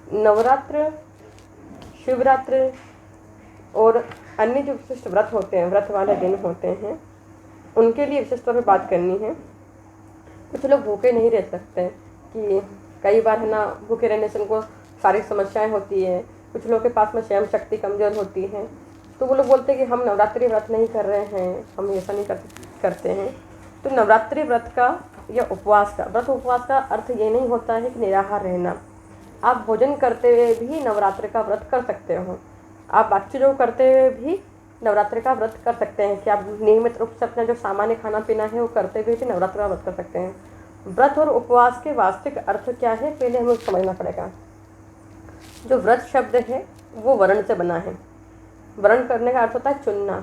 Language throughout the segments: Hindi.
नवरात्र, शिवरात्रि और अन्य जो विशिष्ट व्रत होते हैं, व्रत वाले दिन होते हैं, उनके लिए विशेष तौर पर बात करनी है। कुछ लोग भूखे नहीं रह सकते कि कई बार है ना, भूखे रहने से उनको शारीरिक समस्याएं होती है, कुछ लोगों के पास में स्वयं शक्ति कमज़ोर होती है, तो वो लोग बोलते हैं कि हम नवरात्रि व्रत नहीं कर रहे हैं, हम ऐसा नहीं करते हैं। तो नवरात्रि व्रत का या उपवास का, व्रत उपवास का अर्थ ये नहीं होता है कि निराहार रहना। आप भोजन करते हुए भी नवरात्रि का व्रत कर सकते हो, आप बाकी चीज़ों को करते हुए भी नवरात्रि का व्रत कर सकते हैं कि आप नियमित रूप से अपना जो सामान्य खाना पीना है वो करते हुए भी नवरात्रि का व्रत कर सकते हैं। व्रत और उपवास के वास्तविक अर्थ क्या है, पहले हमें समझना पड़ेगा। जो व्रत शब्द है वो वर्ण से बना है। वर्ण करने का अर्थ होता है चुनना।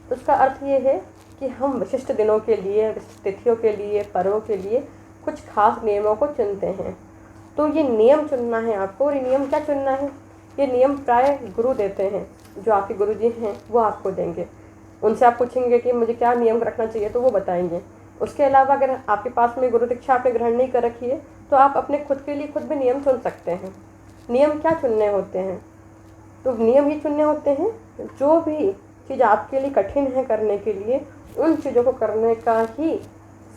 तो उसका अर्थ ये है कि हम विशिष्ट दिनों के लिए, विशिष्ट तिथियों के लिए, पर्वों के लिए कुछ खास नियमों को चुनते हैं। तो ये नियम चुनना है आपको। और ये नियम क्या चुनना है, ये नियम प्राय गुरु देते हैं, जो आपके गुरुजी हैं वो आपको देंगे। उनसे आप पूछेंगे कि मुझे क्या नियम रखना चाहिए, तो वो बताएंगे। उसके अलावा अगर आपके पास में गुरु दीक्षा आपने ग्रहण नहीं कर रखी है, तो आप अपने खुद के लिए खुद भी नियम चुन सकते हैं। नियम क्या चुनने होते हैं, तो नियम ये चुनने होते हैं जो भी चीज़ आपके लिए कठिन है करने के लिए, उन चीज़ों को करने का ही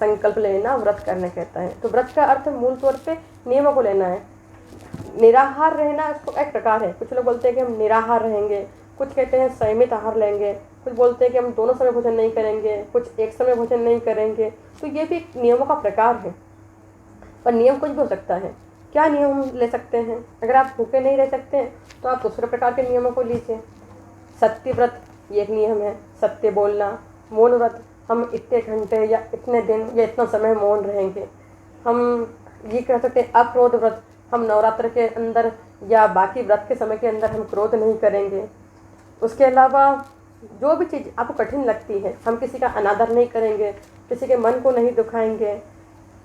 संकल्प लेना व्रत करने कहता है। तो व्रत का अर्थ मूल तौर पे नियमों को लेना है। निराहार रहना इसको एक प्रकार है। कुछ लोग बोलते हैं कि हम निराहार रहेंगे, कुछ कहते हैं संयमित आहार लेंगे, कुछ बोलते हैं कि हम दोनों समय भोजन नहीं करेंगे, कुछ एक समय भोजन नहीं करेंगे। तो ये भी एक नियमों का प्रकार है। पर नियम कुछ भी हो सकता है। क्या नियम हम ले सकते हैं, अगर आप भूखे नहीं रह सकते हैं तो आप दूसरे प्रकार के नियमों को लीजिए। सत्य व्रत ये एक नियम है, सत्य बोलना। मौन व्रत, हम इतने घंटे या इतने दिन या इतना समय मौन रहेंगे। हम ये कह सकते हैं अक्रोध व्रत, हम नवरात्र के अंदर या बाकी व्रत के समय के अंदर हम क्रोध नहीं करेंगे। उसके अलावा जो भी चीज़ आपको कठिन लगती है, हम किसी का अनादर नहीं करेंगे, किसी के मन को नहीं दुखाएंगे,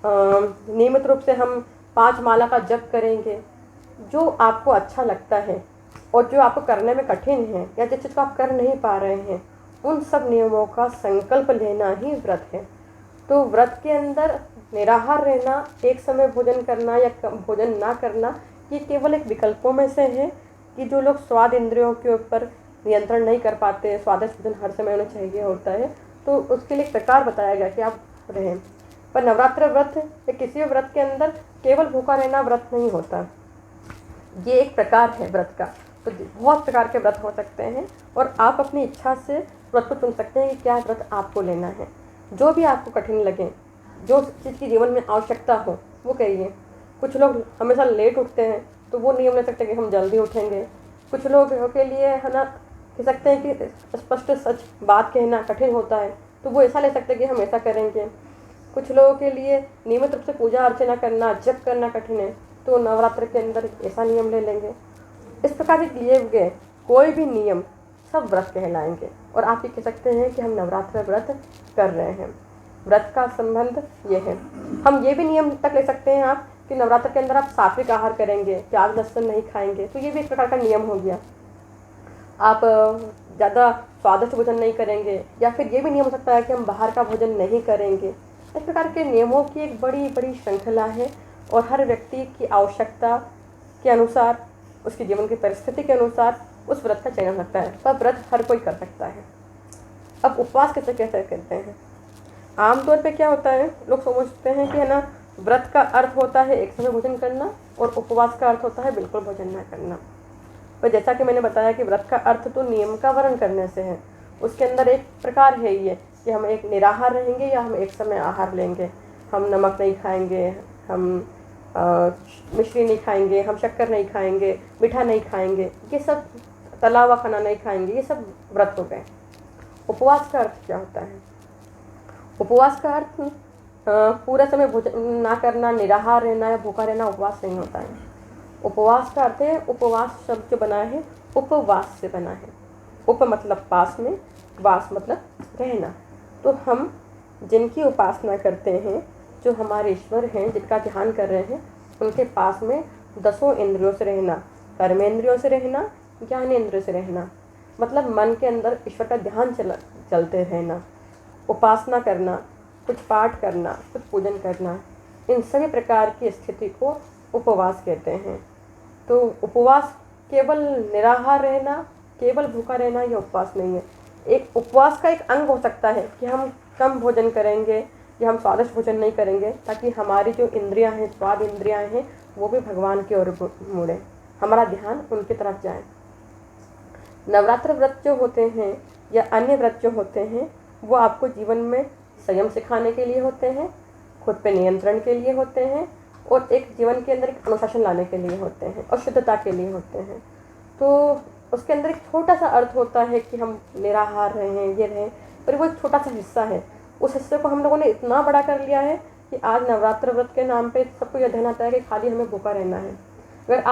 नियमित रूप से हम 5 माला का जप करेंगे। जो आपको अच्छा लगता है और जो आपको करने में कठिन है या जिस चीज़ को आप कर नहीं पा रहे हैं, उन सब नियमों का संकल्प लेना ही व्रत है। तो व्रत के अंदर निराहार रहना, एक समय भोजन करना या भोजन ना करना, ये केवल एक विकल्पों में से है कि जो लोग स्वाद इंद्रियों के ऊपर नियंत्रण नहीं कर पाते, स्वादिष्ट भोजन हर समय उन्हें चाहिए होता है, तो उसके लिए एक प्रकार बताया गया कि आप रहें। पर नवरात्र व्रत या किसी भी व्रत के अंदर केवल भूखा रहना व्रत नहीं होता, ये एक प्रकार है व्रत का। तो बहुत प्रकार के व्रत हो सकते हैं और आप अपनी इच्छा से व्रत को चुन सकते हैं कि क्या व्रत आपको लेना है। जो भी आपको कठिन लगे, जो चीज़ की जीवन में आवश्यकता हो वो करिए। कुछ लोग हमेशा लेट उठते हैं तो वो नियम ले सकते हैं कि हम जल्दी उठेंगे। कुछ लोगों के लिए है ना, कह सकते हैं कि स्पष्ट सच बात कहना कठिन होता है, तो वो ऐसा ले सकते हैं कि हम ऐसा करेंगे। कुछ लोगों के लिए नियमित रूप से पूजा अर्चना करना, जप करना कठिन है, तो नवरात्र के अंदर ऐसा नियम ले लेंगे। इस प्रकार के लिए गए कोई भी नियम सब व्रत कहलाएंगे और आप ये कह सकते हैं कि हम नवरात्र व्रत कर रहे हैं। व्रत का संबंध ये है। हम ये भी नियम तक ले सकते हैं आप कि नवरात्र के अंदर आप सात्विक आहार करेंगे, प्याज लहसुन नहीं खाएंगे, तो ये भी एक प्रकार का नियम हो गया। आप ज़्यादा स्वादिष्ट भोजन नहीं करेंगे, या फिर ये भी नियम हो सकता है कि हम बाहर का भोजन नहीं करेंगे। इस प्रकार के नियमों की एक बड़ी बड़ी श्रृंखला है और हर व्यक्ति की आवश्यकता के अनुसार, उसके जीवन की परिस्थिति के अनुसार उस व्रत का चयन सकता है। पर व्रत हर कोई कर सकता है। अब उपवास कैसे कैसे करते हैं, आमतौर पे क्या होता है, लोग समझते हैं कि है ना, व्रत का अर्थ होता है एक समय भोजन करना और उपवास का अर्थ होता है बिल्कुल भोजन न करना। पर जैसा कि मैंने बताया कि व्रत का अर्थ तो नियम का वर्ण करने से है। उसके अंदर एक प्रकार है ये कि हम एक निराहार रहेंगे या हम एक समय आहार लेंगे। हम नमक नहीं खाएंगे, हम मिश्री नहीं खाएंगे, हम शक्कर नहीं खाएंगे, मीठा नहीं खाएंगे, ये सब तला हुआ खाना नहीं खाएंगे, ये सब व्रत हो गए। उपवास का अर्थ क्या होता है, उपवास का अर्थ पूरा समय भोजन ना करना, निराहार रहना या भूखा रहना उपवास नहीं होता है। उपवास का अर्थ है, उपवास शब्द जो बना है उपवास से बना है। उप मतलब पास में, वास मतलब रहना। तो हम जिनकी उपासना करते हैं, जो हमारे ईश्वर हैं, जिनका ध्यान कर रहे हैं, उनके पास में 10 इंद्रियों से रहना, कर्मेंद्रियों से रहना, ज्ञानेंद्रियों से रहना, मतलब मन के अंदर ईश्वर का ध्यान चलते रहना, उपासना करना, कुछ पाठ करना, कुछ पूजन करना, इन सभी प्रकार की स्थिति को उपवास कहते हैं। तो उपवास केवल निराहार रहना, केवल भूखा रहना ये उपवास नहीं है। एक उपवास का एक अंग हो सकता है कि हम कम भोजन करेंगे या हम स्वादिष्ट भोजन नहीं करेंगे, ताकि हमारी जो इंद्रियां हैं, स्वाद इंद्रियां हैं, वो भी भगवान की ओर मुड़े, हमारा ध्यान उनकी तरफ जाए। नवरात्र व्रत जो होते हैं या अन्य व्रत जो होते हैं, वो आपको जीवन में संयम सिखाने के लिए होते हैं, खुद पे नियंत्रण के लिए होते हैं, और एक जीवन के अंदर एक अनुशासन लाने के लिए होते हैं, और शुद्धता के लिए होते हैं। तो उसके अंदर एक छोटा सा अर्थ होता है कि हम निराहार रहें, ये रहें, पर वो एक छोटा सा हिस्सा है। उस हिस्से को हम लोगों ने इतना बड़ा कर लिया है कि आज नवरात्र व्रत के नाम पे सबको यह ध्यान आता है कि खाली हमें भूखा रहना है। अगर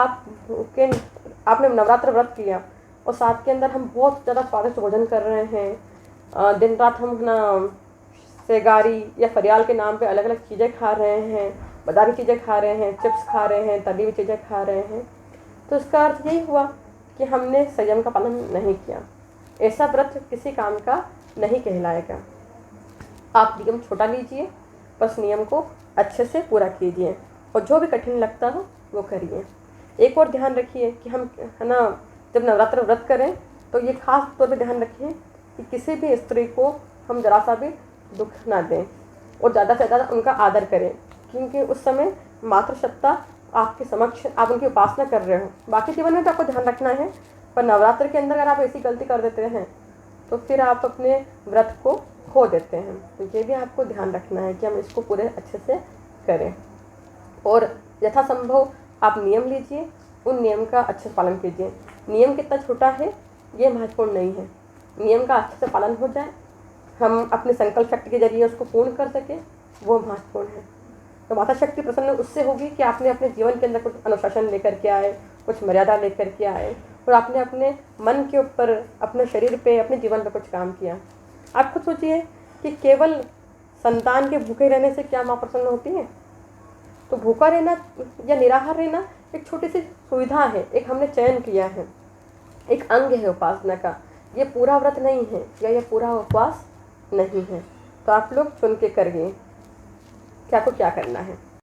आपने नवरात्र व्रत किया और साथ के अंदर हम बहुत ज़्यादा स्वादिष्ट भोजन कर रहे हैं, दिन रात हम ना सेगारी या फरियाल के नाम पे अलग अलग चीज़ें खा रहे हैं, बाजारी चीज़ें खा रहे हैं, चिप्स खा रहे हैं, तली हुई चीज़ें खा रहे हैं, तो इसका अर्थ यही हुआ कि हमने संयम का पालन नहीं किया। ऐसा व्रत किसी काम का नहीं कहलाएगा। आप नियम छोटा लीजिए, बस नियम को अच्छे से पूरा कीजिए, और जो भी कठिन लगता हो वो करिए। एक और ध्यान रखिए कि हम है ना, जब नवरात्र व्रत करें तो ये खास तौर पे ध्यान रखिए कि किसी भी स्त्री को हम जरा सा भी दुख ना दें, और ज़्यादा से ज़्यादा उनका आदर करें, क्योंकि उस समय मातृसत्ता आपके समक्ष, आप उनकी उपासना कर रहे हो। बाकी जीवन में तो आपको ध्यान रखना है, पर नवरात्र के अंदर अगर आप ऐसी गलती कर देते हैं तो फिर आप अपने व्रत को खो देते हैं। तो ये भी आपको ध्यान रखना है कि हम इसको पूरे अच्छे से करें, और यथासंभव आप नियम लीजिए, उन नियम का अच्छे से पालन कीजिए। नियम कितना छोटा है ये महत्वपूर्ण नहीं है, नियम का अच्छे से पालन हो जाए, हम अपने संकल्प शक्ति के जरिए उसको पूर्ण कर सकें, वो महत्वपूर्ण है। तो माता शक्ति प्रसन्न उससे होगी कि आपने अपने जीवन के अंदर कुछ अनुशासन लेकर के आए, कुछ मर्यादा लेकर के आए, और आपने अपने मन के ऊपर, अपने शरीर पे, अपने जीवन पे कुछ काम किया। आप खुद सोचिए कि केवल संतान के भूखे रहने से क्या माँ प्रसन्न होती है? तो भूखा रहना या निराहार रहना एक छोटी सी सुविधा है, एक हमने चयन किया है, एक अंग है उपासना का। ये पूरा व्रत नहीं है या ये पूरा उपवास नहीं है। तो आप लोग चुन के करिए कि आपको क्या करना है।